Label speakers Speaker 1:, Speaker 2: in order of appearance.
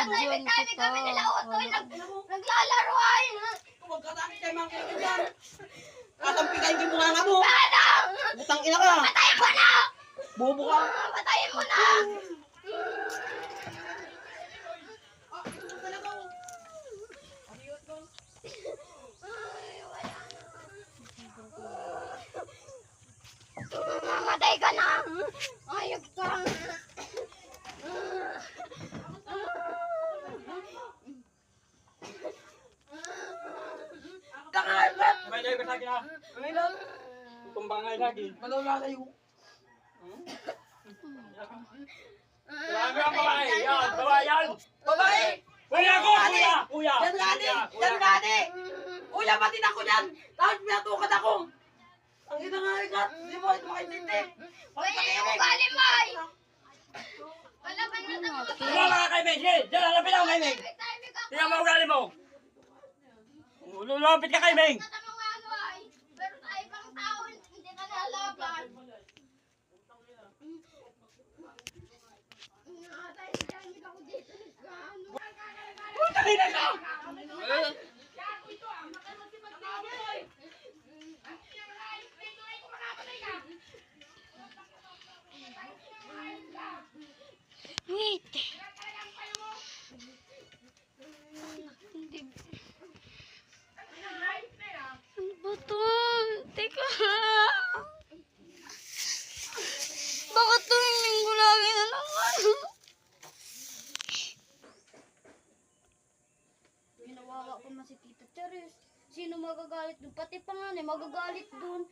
Speaker 1: Binibidyoan kita.
Speaker 2: Naglalaro ay.
Speaker 3: Huwag ka takit kayo mga kaibigan. Kakampigayin ko yung mukha nga mo. Butang ina ka.
Speaker 2: Patayin mo na!
Speaker 3: Bobo ka.
Speaker 2: Patayin mo na! Mamatay ka na! Ayok ka!
Speaker 3: Kakalat.
Speaker 4: May dahil ka sa akin ha.
Speaker 3: Kailan?
Speaker 4: Tumbangay lagi.
Speaker 3: Malala kayo.
Speaker 4: Marami ang babae. Yan, babae yan.
Speaker 3: Babae!
Speaker 4: Kuya ko, kuya. Kuya.
Speaker 3: Yan gani! Yan gani! Kuya, pati na ako yan! Tapos pinatukad ako! Ang ina nga ikat! Hindi mo ito makaintindi!
Speaker 2: Pwede mo galing mo ay! Wala pa na ito mga
Speaker 4: Tumama ka kay Meg. Diyan, lalapit ako kay Meg. Tingnan mo ugali mo. Lulupit ka kay Meg.
Speaker 2: Pero sa ibang tao, hindi ka nalaban. Tahimik ako dito.
Speaker 4: Putangin na ka.
Speaker 1: Wait. Hindi. Ano ba to? Teka. Bakit tuwing linggo lagi na naman?
Speaker 2: Ginawawa ko na si Tita Teres. Sino magagalit doon? Pati panganay magagalit doon.